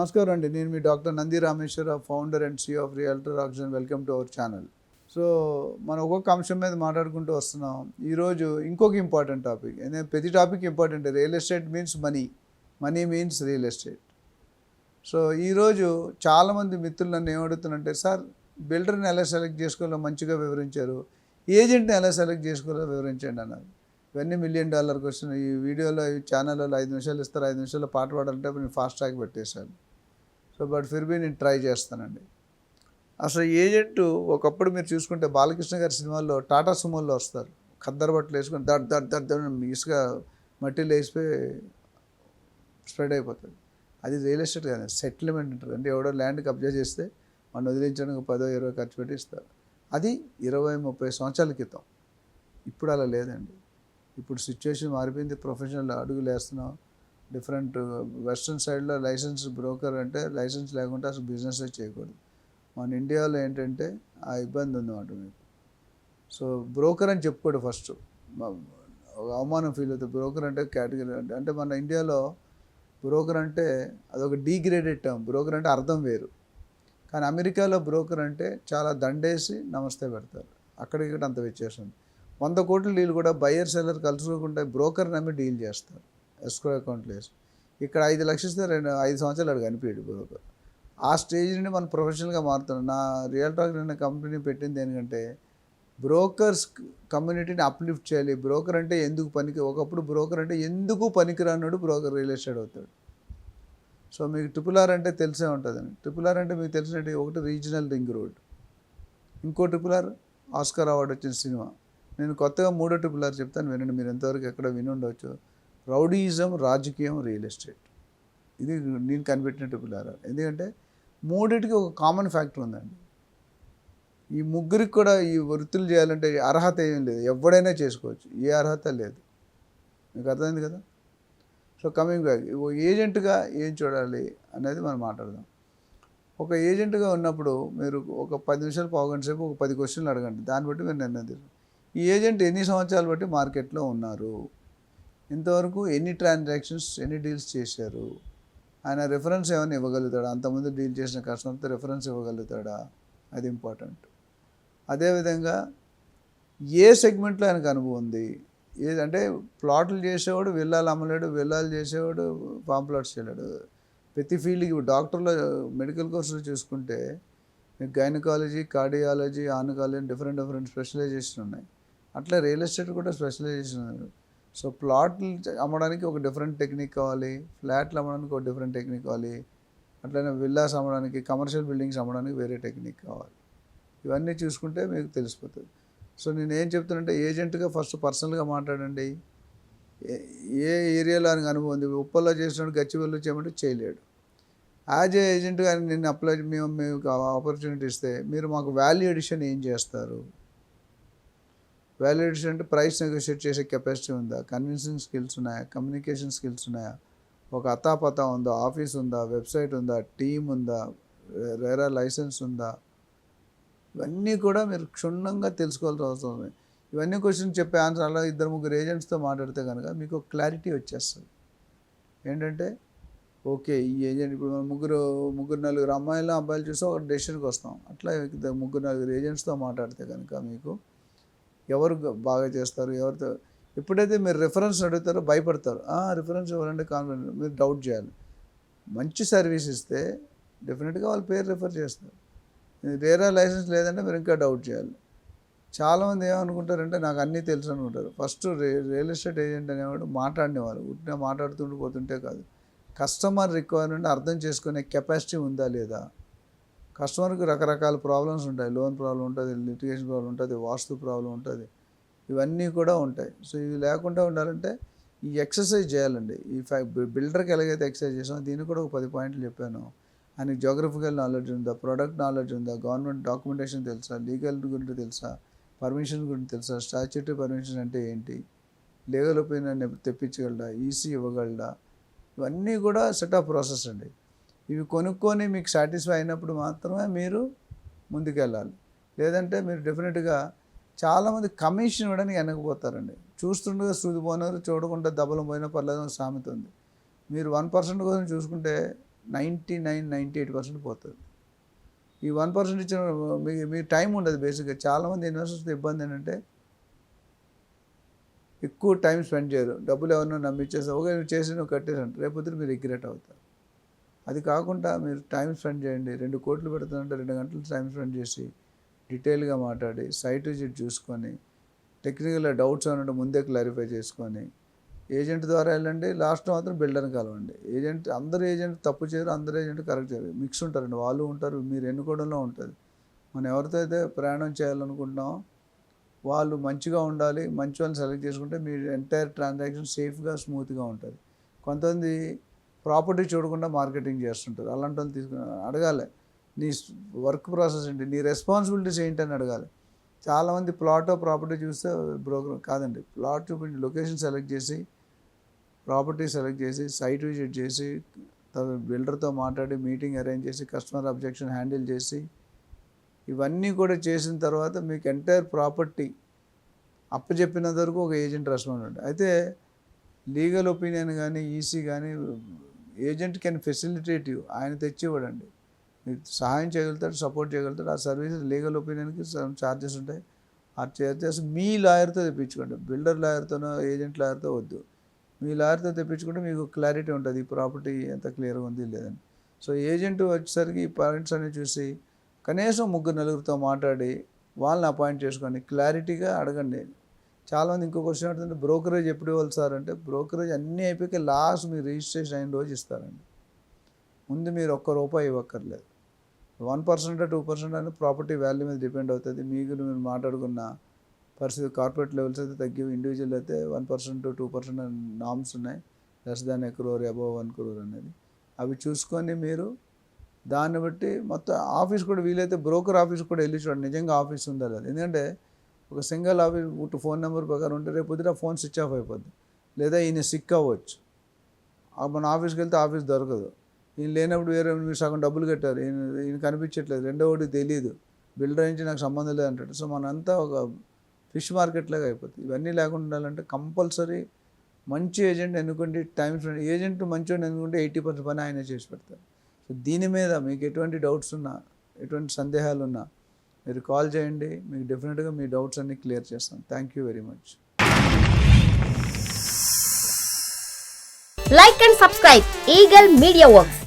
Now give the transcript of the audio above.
నమస్కారం అండి. నేను మీ doctor Nandi Rameshwara, founder and CEO of realtor oxygen. Welcome to our channel. So మనం ఒక్కొక్క అంశం మీద మాట్లాడుకుంటూ వస్తున్నాం. ఈరోజు ఇంకొక ఇంపార్టెంట్ టాపిక్. ప్రతి topic important. Real estate means money, money means real estate. So ఈరోజు చాలామంది మిత్రులు నన్ను ఏమడుగుతున్నారంటే, సార్ బిల్డర్ని ఎలా సెలెక్ట్ చేసుకోవాలో మంచిగా వివరించారు, ఏజెంట్ని ఎలా సెలెక్ట్ చేసుకోవాలో వివరించండి అన్నారు. ఇవన్నీ $1 మిలియన్ క్వశ్చన్. ఈ వీడియోలో ఈ ఛానల్లో 5 నిమిషాలు ఇస్తారు, 5 నిమిషాల్లో పాట పాడాలంటే నేను ఫాస్ట్ ట్రాక్ పెట్టేశాను. సో బట్ ఫిర్బీ నేను ట్రై చేస్తానండి. అసలు ఏజెంటు ఒకప్పుడు మీరు చూసుకుంటే బాలకృష్ణ గారి సినిమాల్లో టాటా సుమోల్లో వస్తారు, ఖద్దరు బట్టలు వేసుకొని దడ్ దడ్ దడ్ దడ్ ఇసుక మట్టిలో వేసిపోయి స్ప్రెడ్ అయిపోతుంది. అది రియల్ ఎస్టేట్ కాదు, సెటిల్మెంట్ ఉంటుంది. అంటే ఎవడో ల్యాండ్ కబ్జా చేస్తే మనం వదిలించడానికి 10-20 ఖర్చు పెట్టి ఇస్తారు. అది 20-30 సంవత్సరాల క్రితం. ఇప్పుడు అలా లేదండి. ఇప్పుడు సిచ్యువేషన్ మారిపోయింది. ప్రొఫెషనల్ అడుగులు వేస్తున్నాం. డిఫరెంట్ వెస్ట్రన్ సైడ్లో లైసెన్స్ బ్రోకర్ అంటే లైసెన్స్ లేకుంటే అసలు బిజినెస్ చేయకూడదు. మన ఇండియాలో ఏంటంటే ఆ ఇబ్బంది ఉందన్నమాట మీకు. సో బ్రోకర్ అని చెప్పుకోడు ఫస్ట్, అవమానం ఫీల్ అవుతుంది. బ్రోకర్ అంటే కేటగిరీ అంటే మన ఇండియాలో బ్రోకర్ అంటే అదొక డీగ్రేడెడ్ టర్మ్. బ్రోకర్ అంటే అర్థం వేరు. కానీ అమెరికాలో బ్రోకర్ అంటే చాలా దండేసి నమస్తే పెడతారు. అక్కడికి అంత వ్యత్యాసం. 100 కోట్ల డీల్ కూడా బయ్యర్ సెల్లర్ కలుసుకోకుండా బ్రోకర్ నమ్మి డీల్ చేస్తారు, ఎస్క్రో అకౌంట్లు వేసి. ఇక్కడ 5 లక్షలు ఇస్తే 5 సంవత్సరాలు అడిగి అనిపించాడు బ్రోకర్. ఆ స్టేజ్ నుండి మనం ప్రొఫెషనల్గా మారుతున్నాం. నా రియల్ టాక్ అనే కంపెనీ పెట్టింది ఎందుకంటే బ్రోకర్స్ కమ్యూనిటీని అప్లిఫ్ట్ చేయాలి. బ్రోకర్ అంటే ఎందుకు ఒకప్పుడు బ్రోకర్ అంటే ఎందుకు పనికిరాన్నాడు బ్రోకర్ రియల్ ఎస్టేట్ అవుతాడు. సో మీకు RRR అంటే తెలిసే ఉంటుందండి. RRR అంటే మీకు తెలిసినట్టు ఒకటి రీజనల్ రింగ్ రోడ్, ఇంకో RRR ఆస్కార్ అవార్డు వచ్చిన సినిమా. నేను కొత్తగా 3వ RRR చెప్తాను, వినండి. మీరు ఎంతవరకు ఎక్కడ విని ఉండవచ్చు. రౌడీయిజం, రాజకీయం, రియల్ ఎస్టేట్. ఇది నేను కనిపెట్టిన RRR. ఎందుకంటే మూడింటికి ఒక కామన్ ఫ్యాక్టర్ ఉందండి. ఈ ముగ్గురికి కూడా ఈ వృత్తులు చేయాలంటే అర్హత ఏం లేదు, ఎవడైనా చేసుకోవచ్చు, ఏ అర్హత లేదు. మీకు అర్థమైంది కదా. సో కమింగ్ బ్యాక్, ఏజెంట్గా ఏం చూడాలి అనేది మనం మాట్లాడదాం. ఒక ఏజెంట్గా ఉన్నప్పుడు మీరు ఒక 10 నిమిషాలు, పావుగంట సేపు ఒక 10 క్వశ్చన్లు అడగండి. దాన్ని బట్టి మీరు నిర్ణయం తీసుకోండి. ఈ ఏజెంట్ ఎన్ని సంవత్సరాలు బట్టి మార్కెట్లో ఉన్నారు, ఇంతవరకు ఎన్ని ట్రాన్సాక్షన్స్, ఎన్ని డీల్స్ చేశారు, ఆయన రెఫరెన్స్ ఏమైనా ఇవ్వగలుగుతాడా, అంతకుముందు డీల్ చేసిన కస్టమర్తో రెఫరెన్స్ ఇవ్వగలుగుతాడా, అది ఇంపార్టెంట్. అదేవిధంగా ఏ సెగ్మెంట్లో ఆయనకు అనుభవం ఉంది. ఏదంటే ప్లాట్లు చేసేవాడు విల్లాలు అమ్మలేడు, విల్లాలు చేసేవాడు ఫామ్ ప్లాట్స్ చేయలేడు. ప్రతి ఫీల్డ్కి డాక్టర్లో మెడికల్ కోర్సులు చూసుకుంటే మీకు గైనకాలజీ, కార్డియాలజీ, ఆనకాలజీ డిఫరెంట్ స్పెషలైజేషన్ ఉన్నాయి. అట్లా రియల్ ఎస్టేట్ కూడా స్పెషలైజేషన్ ఉంది. సో ప్లాట్లు అమ్మడానికి ఒక డిఫరెంట్ టెక్నిక్ కావాలి, ఫ్లాట్లు అమ్మడానికి ఒక డిఫరెంట్ టెక్నిక్ కావాలి, అట్లనే విల్లాస్ అమ్మడానికి, కమర్షియల్ బిల్డింగ్స్ అమ్మడానికి వేరే టెక్నిక్ కావాలి. ఇవన్నీ చూసుకుంటే మీకు తెలిసిపోతుంది. సో నేను ఏం చెప్తానంటే ఏజెంట్గా ఫస్ట్ పర్సనల్గా మాట్లాడండి. ఏ ఏరియాలో ఆయనకు అనుభవం ఉంది. ఉప్పల్లో చేసినట్టు గచ్చిబౌలిలో చేయమంటే చేయలేడు. యాజ్ ఏ ఏజెంట్గా ఆయన నేను అప్లై మీకు ఆపర్చునిటీ ఇస్తే మీరు మాకు వాల్యూ ఎడిషన్ ఏం చేస్తారు. వాల్యూ ఎడిషన్ అంటే ప్రైస్ నెగోషియేట్ చేసే కెపాసిటీ ఉందా, కన్విన్సింగ్ స్కిల్స్ ఉన్నాయా, కమ్యూనికేషన్ స్కిల్స్ ఉన్నాయా, ఒక అతాపతా ఉందా, ఆఫీస్ ఉందా, వెబ్సైట్ ఉందా, టీమ్ ఉందా, రేరా లైసెన్స్ ఉందా, ఇవన్నీ కూడా మీరు క్షుణ్ణంగా తెలుసుకోవాల్సిన అవసరం ఉంది. ఇవన్నీ క్వశ్చన్ చెప్పే ఆన్సర్ అలా 2-3 ఏజెంట్స్తో మాట్లాడితే కనుక మీకు క్లారిటీ వచ్చేస్తుంది. ఏంటంటే ఓకే ఈ ఏజెంట్ ఇప్పుడు మనం ముగ్గురు 4 అమ్మాయిలు అబ్బాయిలు చూస్తే ఒక డెసిషన్కి వస్తాం. అట్లా 3-4 ఏజెంట్స్తో మాట్లాడితే కనుక మీకు ఎవరు బాగా చేస్తారు, ఎవరితో ఎప్పుడైతే మీరు రిఫరెన్స్ అడుగుతారో భయపడతారు. రిఫరెన్స్ ఎవరంటే కాన్ఫిడెంట్, మీరు డౌట్ చేయాలి. మంచి సర్వీస్ ఇస్తే డెఫినెట్గా వాళ్ళ పేరు రిఫర్ చేస్తారు. రేరా లైసెన్స్ లేదంటే మీరు ఇంకా డౌట్ చేయాలి. చాలామంది ఏమనుకుంటారంటే నాకు అన్నీ తెలుసు అనుకుంటారు. ఫస్ట్ రియల్ ఎస్టేట్ ఏజెంట్ అనేవాడు మాట్లాడినవారు, ఉట్టిన మాట్లాడుతుంటూ పోతుంటే కాదు, కస్టమర్ రిక్వైర్మెంట్ అర్థం చేసుకునే కెపాసిటీ ఉందా లేదా. కస్టమర్కి రకరకాల ప్రాబ్లమ్స్ ఉంటాయి. లోన్ ప్రాబ్లం ఉంటుంది, లిటిగేషన్ ప్రాబ్లం ఉంటుంది, వాస్తు ప్రాబ్లం ఉంటుంది, ఇవన్నీ కూడా ఉంటాయి. సో ఇవి లేకుండా ఉండాలంటే ఈ ఎక్సర్సైజ్ చేయాలండి. ఈ బిల్డర్కి ఎలాగైతే ఎక్సర్సైజ్ చేసామో దీనికి కూడా ఒక 10 పాయింట్లు చెప్పాను. ఆయనకి జోగ్రఫికల్ నాలెడ్జ్ ఉందా, ప్రొడక్ట్ నాలెడ్జ్ ఉందా, గవర్నమెంట్ డాక్యుమెంటేషన్ తెలుసా, లీగల్ గురించి తెలుసా, పర్మిషన్ గురించి తెలుసా, స్టాచ్యూటరీ పర్మిషన్ అంటే ఏంటి, లీగల్ ఒపీనియన్ తెప్పించగలడా, ఈసీ ఇవ్వగలడా, ఇవన్నీ కూడా సెట్ ఆఫ్ ప్రాసెస్ అండి. ఇవి కొనుక్కొని మీకు సాటిస్ఫై అయినప్పుడు మాత్రమే మీరు ముందుకెళ్ళాలి. లేదంటే మీరు డెఫినెట్గా చాలామంది కమిషన్ ఇవ్వడానికి వెనకపోతారండి. చూస్తుండగా సూది పోయినారు, చూడకుండా దెబ్బలు పోయినా పర్లేదు సామెత ఉంది. మీరు 1% కోసం చూసుకుంటే 98% పోతుంది. ఈ 1% ఇచ్చిన మీకు టైం ఉండదు. బేసిక్గా చాలామంది ఇన్వెస్టర్స్ ఇబ్బంది ఏంటంటే ఎక్కువ టైం స్పెండ్ చేయరు. డబ్బులు ఎవరినో నమ్మిచ్చేస్తారు, ఓకే నువ్వు చేసి నువ్వు కట్టేసంట, రేపొద్దు మీరు రిగ్రెట్ అవుతారు. అది కాకుండా మీరు టైం స్పెండ్ చేయండి. 2 కోట్లు పెడుతుందంటే 2 గంటలు టైం స్పెండ్ చేసి డీటెయిల్గా మాట్లాడి సైట్ విజిట్ చూసుకొని టెక్నికల్గా డౌట్స్ అన్నట్టు ముందే క్లారిఫై చేసుకొని ఏజెంట్ ద్వారా వెళ్ళండి. లాస్ట్ మాత్రం బిల్డర్ని కలవండి. అందరు ఏజెంట్ తప్పు చేయరు, అందరు ఏజెంట్ కరెక్ట్ చేయరు, మిక్స్ ఉంటారండి. వాళ్ళు ఉంటారు, మీరు ఎన్నుకోవడంలో ఉంటుంది. మనం ఎవరితో అయితే ప్రయాణం చేయాలనుకుంటున్నామో వాళ్ళు మంచిగా ఉండాలి. మంచి వాళ్ళని సెలెక్ట్ చేసుకుంటే మీ ఎంటైర్ ట్రాన్సాక్షన్ సేఫ్గా స్మూత్గా ఉంటుంది. కొంతమంది ప్రాపర్టీ చూడకుండా మార్కెటింగ్ చేస్తుంటారు. అలాంటి వాళ్ళు తీసుకుని అడగాలి, నీ వర్క్ ప్రాసెస్ ఏంటి, నీ రెస్పాన్సిబిలిటీస్ ఏంటని అడగాలి. చాలామంది ప్లాట్ ప్రాపర్టీ చూస్తే బ్రోకర్ కాదండి, ప్లాట్ చూపించి లొకేషన్ సెలెక్ట్ చేసి ప్రాపర్టీ సెలెక్ట్ చేసి సైట్ విజిట్ చేసి బిల్డర్తో మాట్లాడి మీటింగ్ అరేంజ్ చేసి కస్టమర్ అబ్జెక్షన్ హ్యాండిల్ చేసి ఇవన్నీ కూడా చేసిన తర్వాత మీకు ఎంటైర్ ప్రాపర్టీ అప్పచెప్పినంత వరకు ఒక ఏజెంట్ రెస్పాన్సిబిలిటీ. అయితే లీగల్ ఒపీనియన్ కానీ ఈసీ కానీ ఏజెంట్ కెన్ ఫెసిలిటేట్ యూ, ఆయన తెచ్చి ఇవ్వడండి, మీకు సహాయం చేయగలుగుతాడు, సపోర్ట్ చేయగలుగుతాడు. ఆ సర్వీస్ లీగల్ ఒపీనియన్కి ఛార్జెస్ ఉంటాయి. ఆ ఛార్జెస్ మీ లాయర్తో తెప్పించుకోండి. బిల్డర్ లాయర్తోనో ఏజెంట్ లాయర్తో వద్దు, మీ లాయర్తో తెప్పించుకుంటే మీకు క్లారిటీ ఉంటుంది ఈ ప్రాపర్టీ ఎంత క్లియర్గా ఉంది లేదని. సో ఏజెంట్ వచ్చేసరికి ఈ పాయింట్స్ అన్ని చూసి కనీసం 3-4తో మాట్లాడి వాళ్ళని అపాయింట్ చేసుకొని క్లారిటీగా అడగండి. చాలామంది ఇంకో క్వశ్చన్ ఏంటంటే బ్రోకరేజ్ ఎప్పుడు ఇవ్వాలి సార్ అంటే, బ్రోకరేజ్ అన్నీ అయిపోయి లాస్ట్ మీరు రిజిస్ట్రేషన్ అయిన రోజు ఇస్తారండి. ముందు మీరు ₹1 ఇవ్వక్కర్లేదు. 1% 2% అని ప్రాపర్టీ వాల్యూ మీద డిపెండ్ అవుతుంది. మీరు మాట్లాడుకున్న పరిస్థితి కార్పొరేట్ లెవెల్స్ అయితే తగ్గి, ఇండివిజువల్ అయితే 1% 2% నామ్స్ ఉన్నాయి. Less than ₹1 crore, above ₹1 crore అనేది. అవి చూసుకొని మీరు దాన్ని బట్టి మొత్తం ఆఫీస్ కూడా వీలైతే బ్రోకర్ ఆఫీస్ కూడా వెళ్ళి చూడండి నిజంగా ఆఫీస్ ఉందా లేదు. ఎందుకంటే ఒక సింగిల్ ఆఫీస్ ఫోన్ నెంబర్ ప్రకారం ఉంటే రేపు పొద్దున ఫోన్ స్విచ్ ఆఫ్ అయిపోద్ది, లేదా ఈయన సిక్ అవ్వచ్చు. మన ఆఫీస్కి వెళ్తే ఆఫీస్ దొరకదు. ఈయన లేనప్పుడు వేరే మీరు సగం డబ్బులు కట్టారు, ఈయన కనిపించట్లేదు, రెండోది తెలియదు, బిల్డర్ నుంచి నాకు సంబంధం లేదు అంటాడు. సో మనంతా ఒక ఫిష్ మార్కెట్ లాగా అయిపోతుంది. ఇవన్నీ లేకుండా ఉండాలంటే కంపల్సరీ మంచి ఏజెంట్ ఎన్నుకోండి. టైం స్పెండ్ ఏజెంట్ మంచిగా ఎన్నుకుంటే 80% పని ఆయన చేసి పెడతారు. సో దీని మీద మీకు ఎటువంటి డౌట్స్ ఉన్నా, ఎటువంటి సందేహాలు ఉన్నా మీరు కాల్ చేయండి. మీకు డెఫినెట్గా మీ డౌట్స్ అన్నీ క్లియర్ చేస్తాను. Thank you very much. Like and subscribe Eagle Media Works.